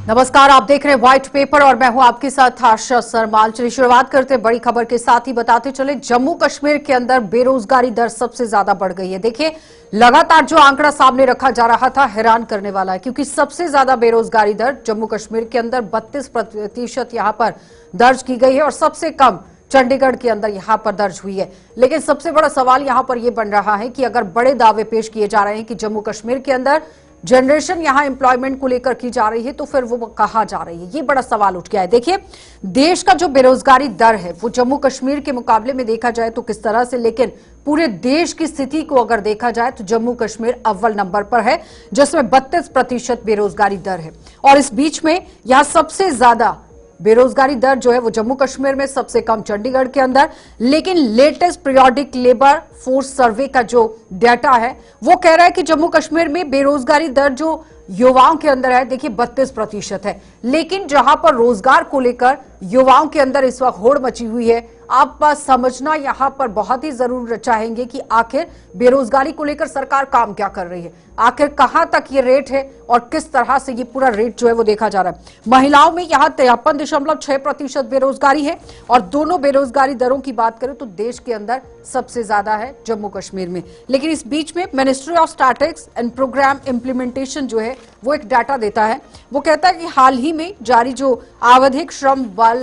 नमस्कार, आप देख रहे हैं व्हाइट पेपर और मैं हूं आपके साथ आशा सरमाल। चलिए शुरुआत करते हैं बड़ी खबर के साथ ही बताते चले जम्मू कश्मीर के अंदर बेरोजगारी दर सबसे ज्यादा बढ़ गई है। देखिए लगातार जो आंकड़ा सामने रखा जा रहा था हैरान करने वाला है, क्योंकि सबसे ज्यादा बेरोजगारी दर जम्मू कश्मीर के अंदर 32% यहां पर दर्ज की गई है और सबसे कम चंडीगढ़ के अंदर यहां पर दर्ज हुई है। लेकिन सबसे बड़ा सवाल यहां पर यह बन रहा है कि अगर बड़े दावे पेश किए जा रहे हैं कि जम्मू कश्मीर के अंदर जनरेशन यहां एम्प्लॉयमेंट को लेकर की जा रही है, तो फिर वो कहां जा रही है, ये बड़ा सवाल उठ गया है। देखिए देश का जो बेरोजगारी दर है वो जम्मू कश्मीर के मुकाबले में देखा जाए तो किस तरह से, लेकिन पूरे देश की स्थिति को अगर देखा जाए तो जम्मू कश्मीर अव्वल नंबर पर है, जिसमें 32% बेरोजगारी दर है। और इस बीच में यहां सबसे ज्यादा बेरोजगारी दर जो है वो जम्मू कश्मीर में, सबसे कम चंडीगढ़ के अंदर। लेकिन latest periodic labour force survey का जो डाटा है वो कह रहा है कि जम्मू कश्मीर में बेरोजगारी दर जो युवाओं के अंदर है, देखिए 32% है। लेकिन जहां पर रोजगार को लेकर युवाओं के अंदर इस वक्त होड़ मची हुई है, आप समझना यहां पर बहुत ही जरूर चाहेंगे कि आखिर बेरोजगारी को लेकर सरकार काम क्या कर रही है, आखिर कहां तक ये रेट है और किस तरह से ये पूरा रेट जो है वो देखा जा रहा है। महिलाओं में यहां 53.6% बेरोजगारी है और दोनों बेरोजगारी दरों की बात करें तो देश के अंदर सबसे ज्यादा है जम्मू कश्मीर में। लेकिन इस बीच में ministry of statistics and programme implementation जो है वो एक डाटा देता है। वो कहता है कि हाल ही में जारी जो आवधिक श्रम बल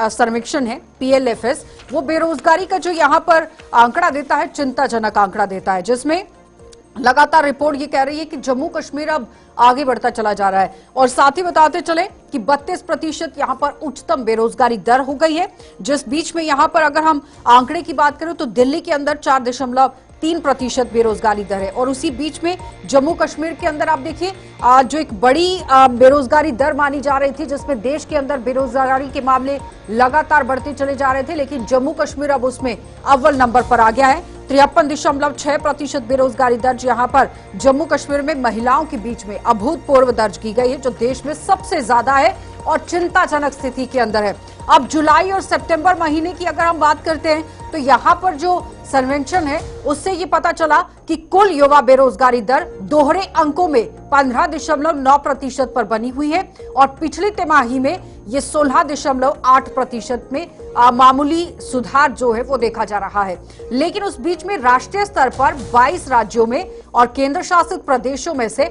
सर्वेक्षण है PLFS, वो बेरोजगारी का जो यहां पर आंकड़ा देता है चिंताजनक आंकड़ा देता है, जिसमें लगातार रिपोर्ट ये कह रही है कि जम्मू कश्मीर अब आगे बढ़ता चला जा रहा है। और साथ ही बताते चले कि 32% यहां पर उच्चतम बेरोजगारी दर हो गई है। जिस बीच में यहां पर अगर हम आंकड़े की बात करें तो दिल्ली के अंदर 4.3% बेरोजगारी दर है और उसी बीच में जम्मू कश्मीर के अंदर आप देखिए जो एक बड़ी बेरोजगारी दर मानी जा रही थी, जिसमें देश के अंदर बेरोजगारी के मामले लगातार बढ़ते चले जा रहे थे, लेकिन जम्मू कश्मीर अब उसमें अव्वल नंबर पर आ गया है। 53.6% बेरोजगारी दर्ज यहां पर जम्मू कश्मीर में महिलाओं के बीच में अभूतपूर्व दर्ज की गई है, जो देश में सबसे ज्यादा है और चिंताजनक स्थिति के अंदर है। अब जुलाई और सितंबर महीने की अगर हम बात करते हैं तो यहां पर जो सर्वेक्षण है उससे ये पता चला कि कुल युवा बेरोजगारी दर दोहरे अंकों में 15.9% पर बनी हुई है और पिछली तिमाही में ये 16.8% में मामूली सुधार जो है वो देखा जा रहा है। लेकिन उस बीच में राष्ट्रीय स्तर पर 22 राज्यों में और केंद्र शासित प्रदेशों में से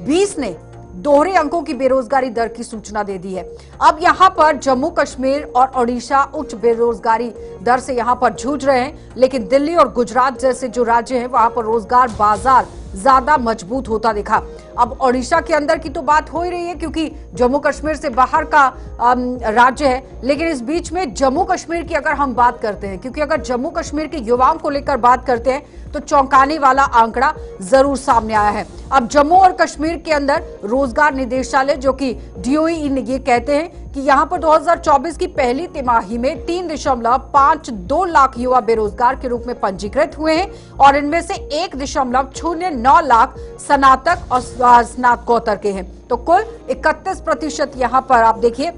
20 ने दोहरे अंकों की बेरोजगारी दर की सूचना दे दी है। अब यहां पर जम्मू कश्मीर और ओडिशा उच्च बेरोजगारी दर से यहां पर जूझ रहे हैं, लेकिन दिल्ली और गुजरात जैसे जो राज्य हैं वहां पर रोजगार बाजार ज्यादा मजबूत होता दिखा। अब ओडिशा के अंदर की तो बात हो ही रही है क्योंकि जम्मू कश्मीर से बाहर का राज्य है, लेकिन इस बीच में जम्मू कश्मीर की अगर हम बात करते हैं, क्योंकि अगर जम्मू कश्मीर के युवाओं को लेकर बात करते हैं तो चौंकाने वाला आंकड़ा जरूर सामने आया है। अब जम्मू और कश्मीर के अंदर रोजगार निदेशालय जो कि DOE ये कहते हैं कि यहां पर 2024 की पहली तिमाही में 3.52 लाख युवा बेरोजगार के रूप में पंजीकृत हुए हैं और इनमें से 1.09 लाख स्नातक और स्नातकोत्तर के हैं। तो कुल 31% यहां पर आप देखिए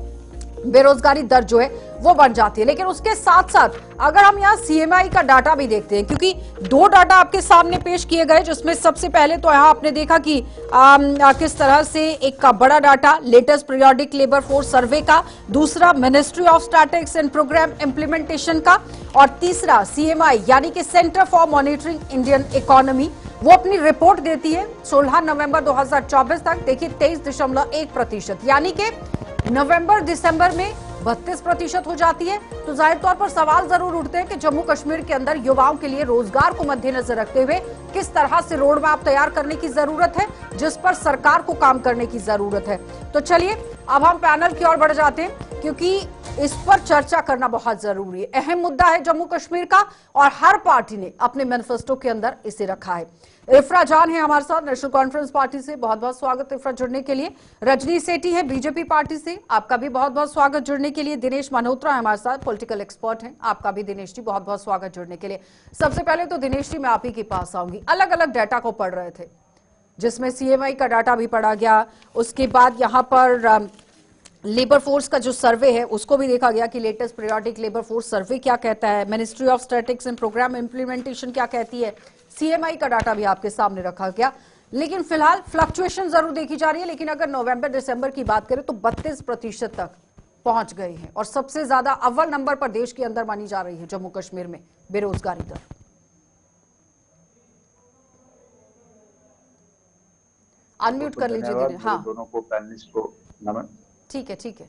बेरोजगारी दर जो है वो बन जाती है। लेकिन उसके साथ साथ अगर हम यहाँ CMI का डाटा भी देखते हैं, क्योंकि दो डाटा आपके सामने पेश किए गए, जिसमें सबसे पहले तो यहाँ आपने देखा कि किस तरह से एक बड़ा data latest periodic labour force survey का, दूसरा ministry of statistics and programme implementation का, और तीसरा CMI यानी कि centre for monitoring Indian economy, वो अपनी रिपोर्ट देती है 16 नवंबर 2024 तक। देखिए 23.1%, यानी कि नवंबर दिसंबर में 32% हो जाती है। तो जाहिर तौर पर सवाल जरूर उठते हैं कि जम्मू कश्मीर के अंदर युवाओं के लिए रोजगार को मद्देनजर रखते हुए किस तरह से रोड मैप तैयार करने की जरूरत है, जिस पर सरकार को काम करने की जरूरत है। तो चलिए अब हम पैनल की ओर बढ़ जाते हैं, क्योंकि इस पर चर्चा करना बहुत जरूरी है। अहम मुद्दा है जम्मू कश्मीर का और हर पार्टी ने अपने मैनिफेस्टो के अंदर इसे रखा है। इफ्रा जान है हमारे साथ नेशनल कॉन्फ्रेंस पार्टी से, बहुत बहुत स्वागत इफ्रा जुड़ने के लिए। रजनी सेठी है BJP पार्टी से, आपका भी बहुत बहुत स्वागत जुड़ने के लिए। दिनेश मल्होत्रा है हमारे साथ, पॉलिटिकल एक्सपर्ट हैं, आपका भी दिनेश जी बहुत बहुत स्वागत जुड़ने के लिए। सबसे पहले तो दिनेश जी मैं आप ही के पास आऊंगी। अलग अलग डाटा को पढ़ रहे थे, जिसमें CMI का डाटा भी पढ़ा गया, उसके बाद यहाँ पर लेबर फोर्स का जो सर्वे है उसको भी देखा गया कि latest periodic labour force survey क्या कहता है, ministry of statistics and programme implementation क्या कहती है, CMI का डाटा भी आपके सामने रखा गया। लेकिन फिलहाल फ्लक्चुएशन जरूर देखी जा रही है, लेकिन अगर नवंबर दिसंबर की बात करें तो 32% तक पहुंच गए हैं और सबसे ज्यादा अव्वल नंबर पर देश के अंदर मानी जा रही है जम्मू कश्मीर में बेरोजगारी दर। अनम्यूट कर लीजिए दिनेश। हाँ, दोनों को पैनलिस्ट को ठीक है ठीक है।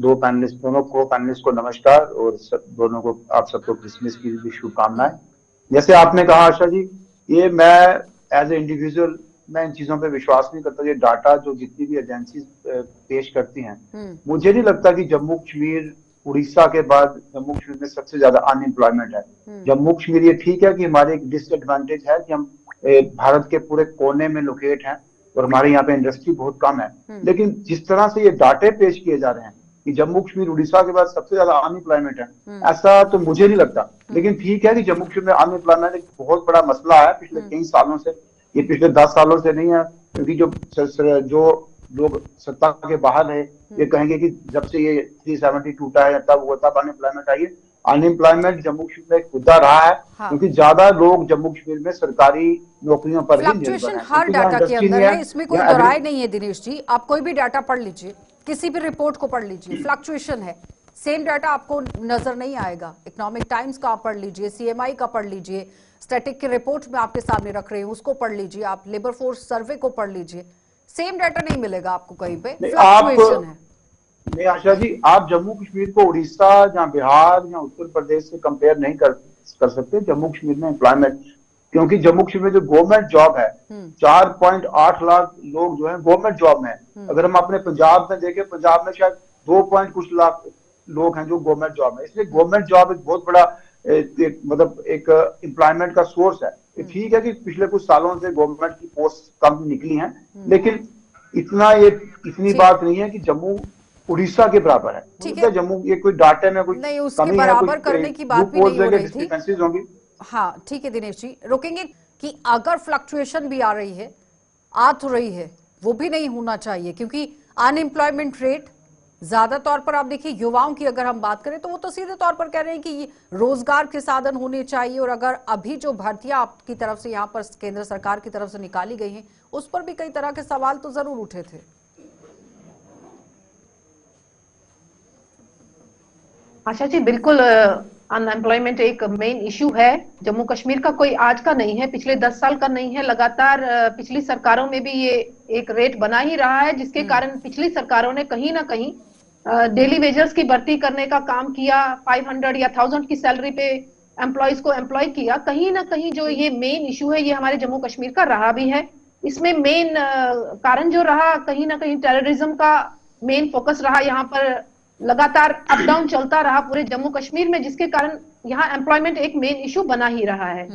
दो पैनलिस्ट, दोनों को पैनलिस्ट को नमस्कार और दोनों को, आप सबको क्रिसमस की भी शुभकामनाएं। जैसे आपने कहा आशा जी, ये मैं एज ए इंडिविजुअल मैं इन चीजों पे विश्वास नहीं करता। ये डाटा जो जितनी भी एजेंसी पेश करती हैं, मुझे नहीं लगता कि जम्मू कश्मीर उड़ीसा के बाद जम्मू कश्मीर में सबसे ज्यादा अनएम्प्लॉयमेंट है। जम्मू कश्मीर, ये ठीक है कि हमारे एक डिसएडवांटेज है कि हम भारत के पूरे कोने में लोकेट हैं और हमारे यहाँ पे इंडस्ट्री बहुत कम है, लेकिन जिस तरह से ये डाटे पेश किए जा रहे हैं कि जम्मू कश्मीर उड़ीसा के बाद सबसे ज्यादा अनएम्प्लॉयमेंट है, ऐसा तो मुझे नहीं लगता। लेकिन ठीक है कि जम्मू कश्मीर में अनएम्प्लॉयमेंट एक बहुत बड़ा मसला है पिछले कई सालों से, ये पिछले 10 सालों से नहीं है। क्योंकि जो लोग सत्ता के बाहर है, ये कहेंगे कि जब से ये 370 टूटा है तब हुआ, तब अनएम्प्लॉयमेंट आई है। अनएम्प्लॉयमेंट जम्मू कश्मीर में एक मुद्दा रहा है, क्योंकि ज्यादा लोग जम्मू कश्मीर में सरकारी नौकरियों पर ही निर्भर हैं। हर डाटा के अंदर है, इसमें कोई दो राय नहीं है दिनेश जी। आप कोई भी डाटा पढ़ लीजिए, किसी भी रिपोर्ट को पढ़ लीजिए, फ्लक्चुएशन है। सेम डाटा आपको नजर नहीं आएगा। इकोनॉमिक टाइम्स का आप पढ़ लीजिए, सीएमआई का पढ़ लीजिए, स्टैटिक की रिपोर्ट में आपके सामने रख रहे हैं उसको पढ़ लीजिए, आप लेबर फोर्स सर्वे को पढ़ लीजिए, सेम डाटा नहीं मिलेगा आपको कहीं पे। फ्लक्चुएशन है। नहीं आशा जी, आप जम्मू कश्मीर को उड़ीसा या बिहार या उत्तर प्रदेश से कंपेयर नहीं कर सकते जम्मू कश्मीर में एम्प्लॉयमेंट, क्योंकि जम्मू कश्मीर में जो गवर्नमेंट जॉब है 4.8 लाख लोग जो है गवर्नमेंट जॉब में है। अगर हम अपने पंजाब में देखें, पंजाब में शायद 2 कुछ लाख लोग हैं जो गवर्नमेंट जॉब में। इसलिए गवर्नमेंट जॉब एक बहुत बड़ा मतलब एक एम्प्लॉयमेंट का सोर्स है। ठीक है कि पिछले कुछ सालों से गवर्नमेंट की पोस्ट कम निकली हैं, लेकिन इतनी बात नहीं है कि जम्मू उड़ीसा के बराबर है। ठीक है, जम्मू ये कोई डाटे में कोई नहीं, उसके बराबर करने की बात भी नहीं हो रही थी। होंगी। हाँ ठीक है दिनेश जी, रोकेंगे कि अगर फ्लक्चुएशन भी आ रही है, आ तो रही है, वो भी नहीं होना चाहिए, क्योंकि अनएम्प्लॉयमेंट रेट ज्यादा तौर पर आप देखिए युवाओं की अगर हम बात करें तो वो तो सीधे तौर पर कह रहे हैं कि रोजगार के साधन होने चाहिए। और अगर अभी जो भर्तियां आपकी तरफ से यहाँ पर केंद्र सरकार की तरफ से निकाली गई हैं, उस पर भी कई तरह के सवाल तो जरूर उठे थे। आशा जी, बिल्कुल अनएम्प्लॉयमेंट एक मेन इशू है। जम्मू कश्मीर का कोई आज का नहीं है, पिछले 10 साल का नहीं है। लगातार पिछली सरकारों में भी ये एक रेट बना ही रहा है, जिसके कारण पिछली सरकारों ने कहीं ना कहीं डेली वेजर्स की भर्ती करने का काम किया, 500 या 1000 की सैलरी पे एम्प्लॉयज को एम्प्लॉय किया। कहीं ना कहीं जो ये मेन इशू है, ये हमारे जम्मू कश्मीर का रहा भी है। इसमें मेन कारण जो रहा, कहीं ना कहीं टेररिज्म का मेन फोकस रहा। यहाँ पर लगातार अप डाउन चलता रहा पूरे जम्मू कश्मीर में, जिसके कारण यहाँ एम्प्लॉयमेंट एक मेन इशू बना ही रहा है।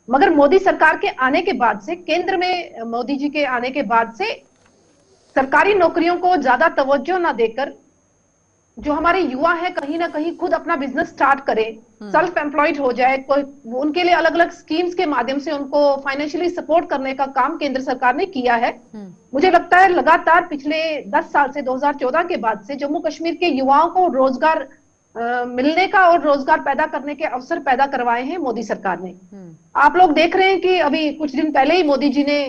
मगर मोदी सरकार के आने के बाद से, केंद्र में मोदी जी के आने के बाद से, सरकारी नौकरियों को ज्यादा तवज्जो ना देकर जो हमारे युवा है कहीं ना कहीं खुद अपना बिजनेस स्टार्ट करें, सेल्फ एम्प्लॉयड हो जाए, कोई उनके लिए अलग अलग स्कीम्स के माध्यम से उनको फाइनेंशियली सपोर्ट करने का काम केंद्र सरकार ने किया है। मुझे लगता है लगातार पिछले 10 साल से 2014 के बाद से जम्मू कश्मीर के युवाओं को रोजगार मिलने का और रोजगार पैदा करने के अवसर पैदा करवाए हैं मोदी सरकार ने। आप लोग देख रहे हैं कि अभी कुछ दिन पहले ही मोदी जी ने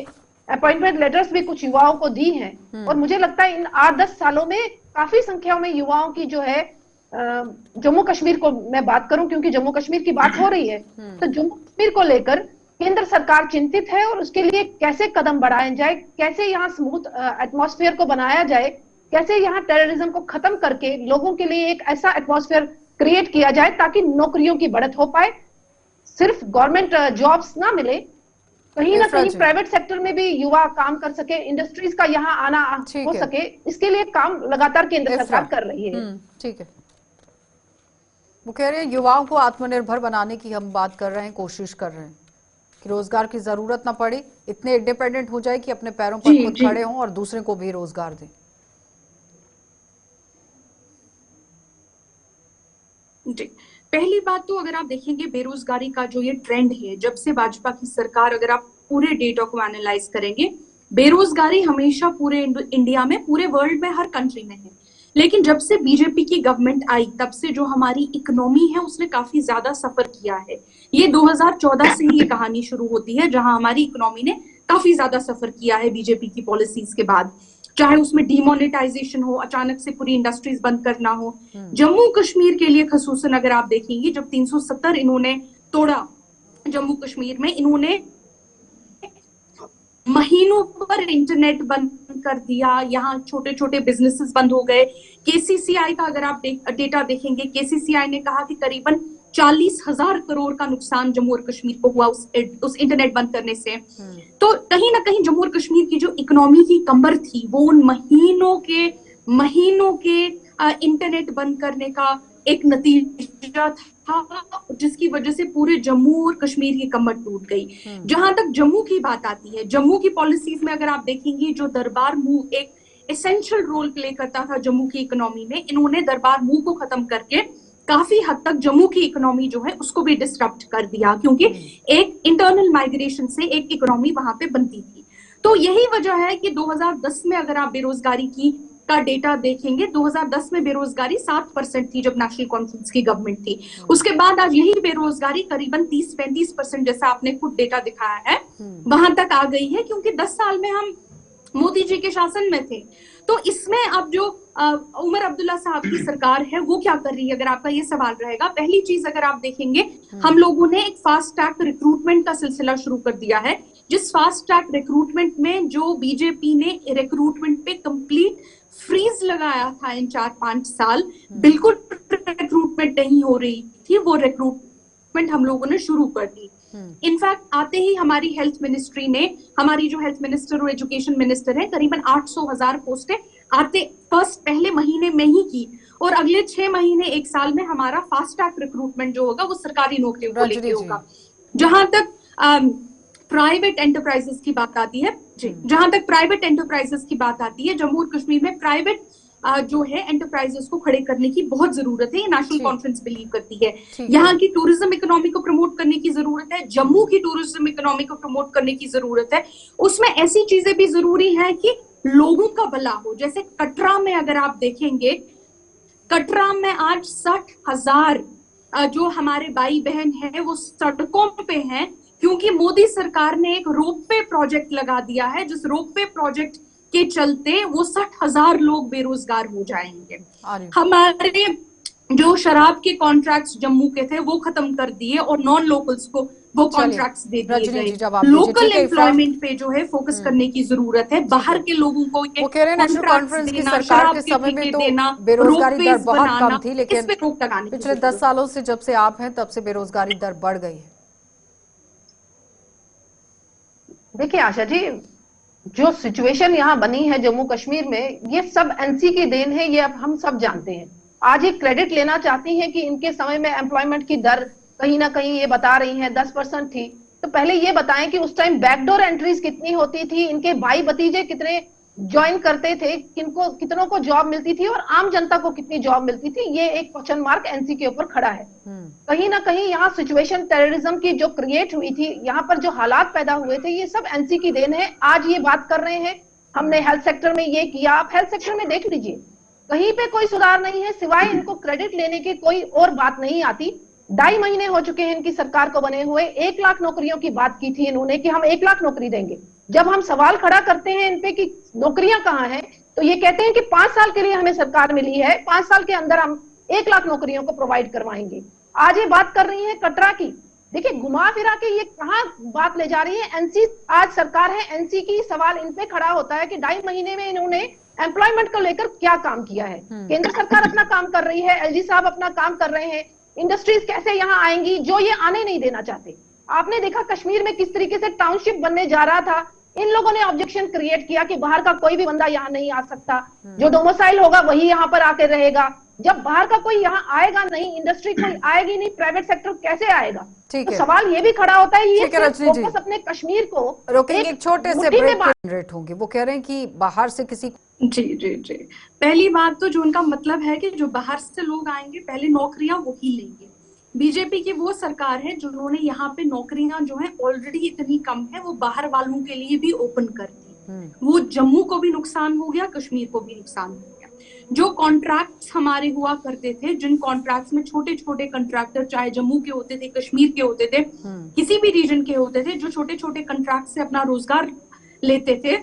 अपॉइंटमेंट लेटर्स भी कुछ युवाओं को दी हैं, और मुझे लगता है इन 8-10 सालों में काफी संख्या में युवाओं की जो है, जम्मू कश्मीर को मैं बात करूं क्योंकि जम्मू कश्मीर की बात हो रही है, तो जम्मू कश्मीर को लेकर केंद्र सरकार चिंतित है और उसके लिए कैसे कदम बढ़ाए जाए, कैसे यहाँ स्मूथ एटमॉस्फेयर को बनाया जाए, कैसे यहाँ टेररिज्म को खत्म करके लोगों के लिए एक ऐसा एटमॉस्फेयर क्रिएट किया जाए ताकि नौकरियों की बढ़त हो पाए। सिर्फ गवर्नमेंट जॉब्स ना मिले, कहीं ना कहीं प्राइवेट सेक्टर में भी युवा काम कर सके, इंडस्ट्रीज का यहाँ आना हो सके, इसके लिए काम लगातार केंद्र सरकार कर रही है। ठीक है, वो कह रहे हैं युवाओं को आत्मनिर्भर बनाने की हम बात कर रहे हैं, कोशिश कर रहे हैं कि रोजगार की जरूरत ना पड़े, इतने इंडिपेंडेंट हो जाए कि अपने पैरों पर खुद खड़े हों और दूसरे को भी रोजगार दें। जी, पहली बात तो अगर आप देखेंगे बेरोजगारी का जो ये ट्रेंड है, जब से भाजपा की सरकार, अगर आप पूरे डेटा को एनालाइज करेंगे, बेरोजगारी हमेशा पूरे इंडिया में, पूरे वर्ल्ड में, हर कंट्री में है। लेकिन जब से बीजेपी की गवर्नमेंट आई, तब से जो हमारी इकोनॉमी है उसने काफी ज्यादा सफर किया है। ये 2014 से ही ये कहानी शुरू होती है, जहां हमारी इकोनॉमी ने काफी ज्यादा सफर किया है बीजेपी की पॉलिसीज के बाद, चाहे उसमें डिमोनेटाइजेशन हो, अचानक से पूरी इंडस्ट्रीज बंद करना हो। जम्मू कश्मीर के लिए खसूसन अगर आप देखेंगे, जब 370 इन्होंने तोड़ा जम्मू कश्मीर में, इन्होंने महीनों पर इंटरनेट बंद कर दिया, यहाँ छोटे छोटे बिजनेसेस बंद हो गए। केसीसीआई का अगर आप डेटा देखेंगे, केसीसीआई ने कहा कि करीबन 40,000 करोड़ का नुकसान जम्मू और कश्मीर को हुआ उस इंटरनेट बंद करने से। तो कहीं ना कहीं जम्मू और कश्मीर की जो इकोनॉमी की कमर थी, वो उन महीनों के इंटरनेट बंद करने का एक नतीजा था, जिसकी वजह से पूरे जम्मू और कश्मीर की कमर टूट गई। जहां तक जम्मू की बात आती है, जम्मू की पॉलिसीज में अगर आप देखेंगे, जो दरबार मूव एक एसेंशियल रोल प्ले करता था जम्मू की इकोनॉमी में, इन्होंने दरबार मूव को खत्म करके काफी हद तक जम्मू की इकोनॉमी जो है उसको भी डिस्टर्ब कर दिया, क्योंकि एक इंटरनल माइग्रेशन से एक इकोनॉमी वहां पे बनती थी। तो यही वजह है कि 2010 में अगर आप बेरोजगारी का डेटा देखेंगे, 2010 में बेरोजगारी 7% थी जब नेशनल कॉन्फ्रेंस की गवर्नमेंट थी। उसके बाद आज यही बेरोजगारी करीबन 30-35% जैसा आपने खुद डेटा दिखाया है, वहां तक आ गई है, क्योंकि 10 साल में हम मोदी जी के शासन में थे। तो इसमें अब जो उमर अब्दुल्ला साहब की सरकार है वो क्या कर रही है, अगर आपका ये सवाल रहेगा। पहली चीज अगर आप देखेंगे, हम लोगों ने एक फास्ट ट्रैक रिक्रूटमेंट का सिलसिला शुरू कर दिया है, जिस फास्ट ट्रैक रिक्रूटमेंट में जो बीजेपी ने रिक्रूटमेंट पे कंप्लीट फ्रीज लगाया था इन 4-5 साल, बिल्कुल रिक्रूटमेंट नहीं हो रही थी, वो रिक्रूटमेंट हम लोगों ने शुरू कर दी। इनफैक्ट आते ही हमारी हेल्थ मिनिस्ट्री ने, हमारी जो हेल्थ मिनिस्टर और एजुकेशन मिनिस्टर है, करीबन 800,000 पोस्टें आते पहले महीने में ही की, और अगले 6 महीने 1 साल में हमारा फास्ट ट्रैक रिक्रूटमेंट जो होगा वो सरकारी नौकरियों को लेकर होगा। जहां तक प्राइवेट एंटरप्राइजेस की बात आती है, जहां तक प्राइवेट एंटरप्राइजेस की बात आती है, जम्मू और कश्मीर में प्राइवेट जो है एंटरप्राइजेस को खड़े करने की बहुत जरूरत है। ये नेशनल कॉन्फ्रेंस बिलीव करती है। यहाँ की टूरिज्म इकोनॉमी को प्रमोट करने की जरूरत है, जम्मू की टूरिज्म इकोनॉमी को प्रमोट करने की जरूरत है। उसमें ऐसी चीजें भी जरूरी है कि लोगों का भला हो। जैसे कटरा में अगर आप देखेंगे, कटरा में आज 60,000 जो हमारे भाई बहन है वो सड़कों पे हैं, क्योंकि मोदी सरकार ने एक रोपवे प्रोजेक्ट लगा दिया है, जिस रोपवे प्रोजेक्ट के चलते वो 60,000 लोग बेरोजगार हो जाएंगे। हमारे जो शराब के कॉन्ट्रैक्ट्स जम्मू के थे वो खत्म कर दिए और नॉन लोकल्स को वो कॉन्ट्रैक्ट्स दे दिए गए। लोकल एम्प्लॉयमेंट पे जो है फोकस करने की जरूरत है। बाहर के लोगों को वो कह रहे हैं नेशनल कॉन्फ्रेंस की सरकार के समय में तो बेरोजगारी दर बहुत कम थी, लेकिन पिछले 10 सालों से जब से आप हैं तब से बेरोजगारी दर बढ़ गई है। देखिए आशा जी, जो सिचुएशन यहाँ बनी है जम्मू कश्मीर में, ये सब एनसी की देन है, ये अब हम सब जानते हैं। आज ये क्रेडिट लेना चाहती हैं कि इनके समय में एम्प्लॉयमेंट की दर कहीं ना कहीं ये बता रही हैं 10% थी, तो पहले ये बताएं कि उस टाइम बैकडोर एंट्रीज कितनी होती थी, इनके भाई भतीजे कितने ज्वाइन करते थे, कितनों को जॉब मिलती थी और आम जनता को कितनी जॉब मिलती थी। ये एक क्वेश्चन मार्क एनसी के ऊपर खड़ा है। कहीं ना कहीं यहाँ सिचुएशन टेररिज्म की जो क्रिएट हुई थी, यहाँ पर जो हालात पैदा हुए थे, ये सब एनसी की देन है। आज ये बात कर रहे हैं हमने हेल्थ सेक्टर में ये किया, आप हेल्थ सेक्टर में देख लीजिए, कहीं पे कोई सुधार नहीं है, सिवाय इनको क्रेडिट लेने की कोई और बात नहीं आती। 2.5 महीने हो चुके हैं इनकी सरकार को बने हुए। 1 लाख नौकरियों की बात की थी इन्होंने कि हम 1 लाख नौकरी देंगे। जब हम सवाल खड़ा करते हैं इन पे कि नौकरियां कहाँ हैं, तो ये कहते हैं कि 5 साल के लिए हमें सरकार मिली है, 5 साल के अंदर हम 1 लाख नौकरियों को प्रोवाइड करवाएंगे। आज ये बात कर रही है कटरा की। देखिए घुमा फिरा के ये कहाँ बात ले जा रही है। एनसी आज सरकार है, एनसी की सवाल इन पे खड़ा होता है कि 2.5 महीने में इन्होंने एम्प्लॉयमेंट को लेकर क्या काम किया है। केंद्र सरकार अपना काम कर रही है, एलजी साहब अपना काम कर रहे हैं, इंडस्ट्रीज कैसे यहाँ आएंगी जो ये आने नहीं देना चाहते। आपने देखा कश्मीर में किस तरीके से टाउनशिप बनने जा रहा था, इन लोगों ने ऑब्जेक्शन क्रिएट किया कि बाहर का कोई भी बंदा यहाँ नहीं आ सकता, जो डोमिसाइल होगा वही यहाँ पर आके रहेगा। जब बाहर का कोई यहाँ आएगा नहीं, इंडस्ट्री कोई आएगी नहीं, प्राइवेट सेक्टर कैसे आएगा। तो सवाल ये भी खड़ा होता है, ये फोकस अपने कश्मीर को रोकेंगे, एक छोटे से ब्रेक जनरेट होंगे। वो कह रहे हैं कि बाहर से किसी जी पहली बात तो जो उनका मतलब है कि जो बाहर से लोग आएंगे पहले नौकरियां वो ही लेंगे। बीजेपी की वो सरकार है जिन्होंने यहाँ पे नौकरियां जो है ऑलरेडी इतनी कम है वो बाहर वालों के लिए भी ओपन कर दी। वो जम्मू को भी नुकसान हो गया, कश्मीर को भी नुकसान हो गया। जो कॉन्ट्रैक्ट्स हमारे हुआ करते थे, जिन कॉन्ट्रैक्ट्स में छोटे छोटे कंट्रैक्टर, चाहे जम्मू के होते थे, कश्मीर के होते थे, किसी भी रीजन के होते थे, जो छोटे छोटे कंट्रैक्ट से अपना रोजगार लेते थे,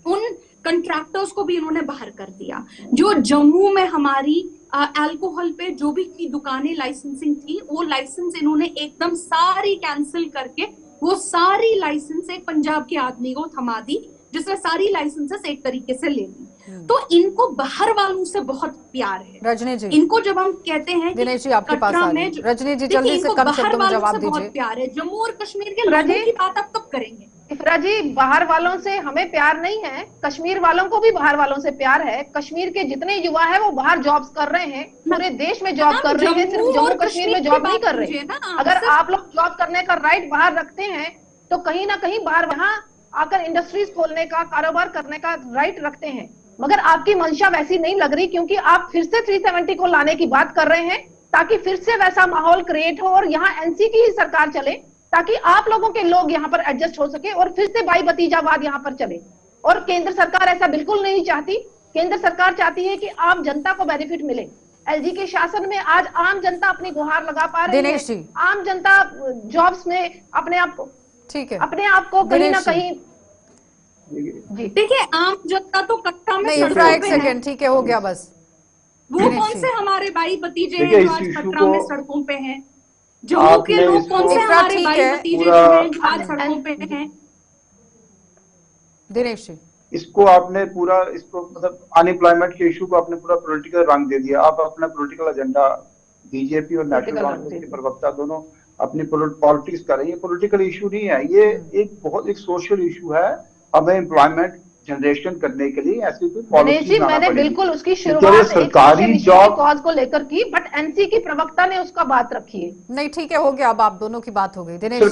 उन कंट्रैक्टर्स को भी इन्होंने बाहर कर दिया। जो जम्मू में हमारी अल्कोहल पे जो भी की दुकानें लाइसेंसिंग थी, वो लाइसेंस इन्होंने एकदम सारी कैंसिल करके वो सारी लाइसेंस एक पंजाब के आदमी को थमा दी, जिसने सारी लाइसेंसेस एक तरीके से ले ली। तो इनको बाहर वालों से बहुत प्यार है। रजनी जी, इनको जब हम कहते हैं दिनेश जी आपके पास आ गए। रजनी जी जल्दी से कम शब्दों में जवाब दीजिए। बहुत प्यार है जम्मू और कश्मीर के लोगों की बात आप कब करेंगे? इफ्रा जी, बाहर वालों से हमें प्यार नहीं है, कश्मीर वालों को भी बाहर वालों से प्यार है। कश्मीर के जितने युवा है वो बाहर जॉब्स कर रहे हैं, पूरे देश में जॉब कर रहे हैं, सिर्फ जम्मू कश्मीर में जॉब नहीं कर रहे। अगर आप लोग जॉब करने का राइट बाहर रखते हैं तो कहीं ना कहीं बाहर वहां आकर इंडस्ट्रीज खोलने का, कारोबार करने का राइट रखते हैं। मगर आपकी मंशा वैसी नहीं लग रही, क्योंकि आप फिर से 370 को लाने की बात कर रहे हैं ताकि फिर से वैसा माहौल क्रिएट हो और यहाँ एनसी की ही सरकार चले, ताकि आप लोगों के लोग यहाँ पर एडजस्ट हो सके और फिर से भाई भतीजावाद यहाँ पर चले। और केंद्र सरकार ऐसा बिल्कुल नहीं चाहती। केंद्र सरकार चाहती है कि आम जनता को बेनिफिट मिले। एलजी के शासन में आज आम जनता अपनी गुहार लगा पा रही है, आम जनता जॉब्स में अपने आप को, ठीक है, अपने आप को कहीं ना कहीं। जी देखिए, आम जनता तो कट्टा में एक सेकंड, ठीक है, हो गया बस। वो कौन से हमारे भाई भतीजे हैं जो आज कटरा में सड़कों पे हैं? जम्मू के लोग कौन से हमारे भाई भतीजे जो हैं जो आज सड़कों पे हैं? दिनेश जी, इसको आपने पूरा, इसको मतलब अनएम्प्लॉयमेंट के इशू को आपने पूरा पॉलिटिकल रंग दे दिया। आप अपना पॉलिटिकल एजेंडा, बीजेपी और नेशनल कांग्रेस के प्रवक्ता दोनों अपनी पॉलिटिक्स कर रही है। पॉलिटिकल इशू नहीं है ये, एक बहुत एक सोशल इशू है। हमें एम्प्लॉयमेंट जनरेशन करने के लिए ऐसी कोई पॉलिसी मैंने बिल्कुल उसकी शुरुआत सरकारी जॉब कॉज को लेकर की, बट एनसी की प्रवक्ता ने उसका बात रखी है। नहीं ठीक है, हो गया, अब आप दोनों की बात हो गई। दिनेश,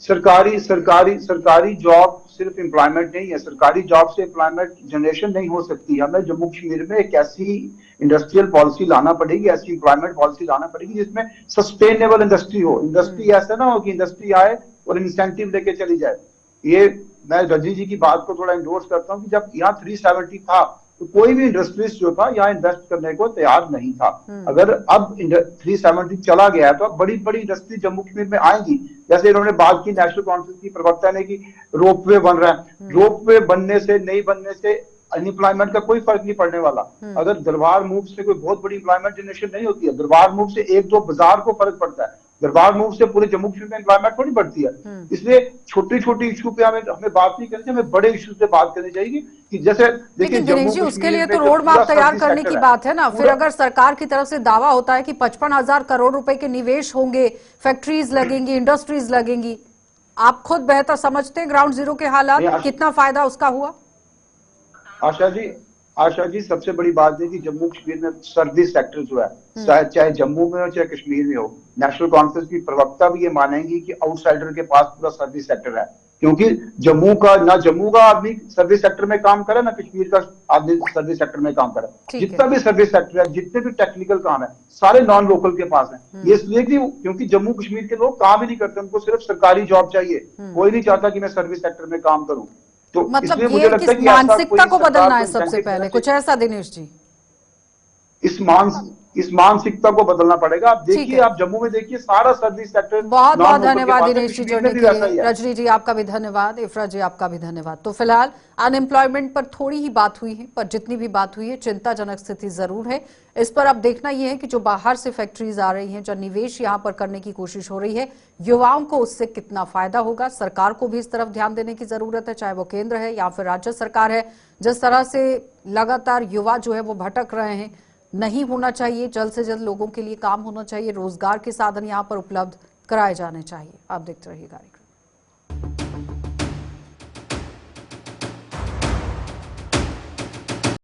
सरकारी जॉब सिर्फ एम्प्लॉयमेंट नहीं है। सरकारी जॉब से एम्प्लॉयमेंट जनरेशन नहीं हो सकती। हमें जम्मू कश्मीर में एक ऐसी इंडस्ट्रियल पॉलिसी लाना पड़ेगी, ऐसी एम्प्लॉयमेंट पॉलिसी लाना पड़ेगी जिसमें सस्टेनेबल इंडस्ट्री हो। इंडस्ट्री ऐसा ना हो कि इंडस्ट्री आए और इंसेंटिव लेके चली जाए। ये मैं रजनी जी की बात को थोड़ा इंडोर्स करता हूँ कि जब यहाँ 370 था तो कोई भी इंडस्ट्रीज जो था यहाँ इन्वेस्ट करने को तैयार नहीं था। अगर अब 370 चला गया है तो अब बड़ी बड़ी इंडस्ट्री जम्मू कश्मीर में आएंगी। जैसे इन्होंने बात की नेशनल कॉन्फ्रेंस की प्रवक्ता ने कि रोपवे बन रहा है, रोपवे बनने से नहीं बनने से अनएम्प्लॉयमेंट का कोई फर्क नहीं पड़ने वाला। अगर दरबार मूव से कोई बहुत बड़ी एम्प्लॉयमेंट जनरेशन नहीं होती है, दरबार मूव से एक दो बाजार को फर्क पड़ता है, दरबार मूव से पूरे जम्मू कश्मीर में एम्प्लॉयमेंट थोड़ी बढ़ती है। इसलिए छोटी छोटी इशू पे हमें बात नहीं करनी चाहिए, हमें बड़े इशू पे बात करनी चाहिए कि जैसे देखिए दिनेश जी, उसके लिए तो रोड मैप तैयार करने की बात है ना। फिर अगर सरकार की तरफ से दावा होता है कि 55,000 करोड़ रुपए के निवेश होंगे, फैक्ट्रीज लगेंगी, इंडस्ट्रीज लगेंगी, आप खुद बेहतर समझते हैं ग्राउंड जीरो के हालात, कितना फायदा उसका हुआ? आशा जी सबसे बड़ी बात है कि जम्मू कश्मीर में सर्विस सेक्टर जो है, चाहे जम्मू में हो चाहे कश्मीर में हो, नेशनल कॉन्फ्रेंस की प्रवक्ता भी ये मानेंगी कि आउटसाइडर के पास पूरा सर्विस सेक्टर है। क्योंकि जम्मू का आदमी सर्विस सेक्टर में काम करे, ना कश्मीर का आदमी सर्विस सेक्टर में काम करे। जितना भी सर्विस सेक्टर है, जितने भी टेक्निकल काम है, सारे नॉन लोकल के पास है। ये इसलिए क्योंकि जम्मू कश्मीर के लोग काम ही नहीं करते, उनको सिर्फ सरकारी जॉब चाहिए। कोई नहीं चाहता कि मैं सर्विस सेक्टर में काम करूं। तो मतलब ये किस मानसिकता को बदलना है सबसे पहले, कुछ ऐसा दिनेश जी? इस मानसिकता को बदलना पड़ेगा। आप देखिए, आप जम्मू में देखिए, सारा सर्विस सेक्टर। बहुत बहुत धन्यवाद दिनेश जी जुड़ने के लिए। रजनी जी आपका भी धन्यवाद, इफ्रा जी आपका भी धन्यवाद। तो फिलहाल अनएम्प्लॉयमेंट पर थोड़ी ही बात हुई है, पर जितनी भी बात हुई है चिंताजनक स्थिति जरूर है। इस पर अब देखना यह है कि जो बाहर से फैक्ट्रीज आ रही हैं, जो निवेश यहाँ पर करने की कोशिश हो रही है, युवाओं को उससे कितना फायदा होगा। सरकार को भी इस तरफ ध्यान देने की जरूरत है, चाहे वो केंद्र है या फिर राज्य सरकार है। जिस तरह से लगातार युवा जो है वो भटक रहे हैं, नहीं होना चाहिए। जल्द से जल्द लोगों के लिए काम होना चाहिए, रोजगार के साधन यहाँ पर उपलब्ध कराए जाने चाहिए। आप देखते रहिए कार्यक्रम।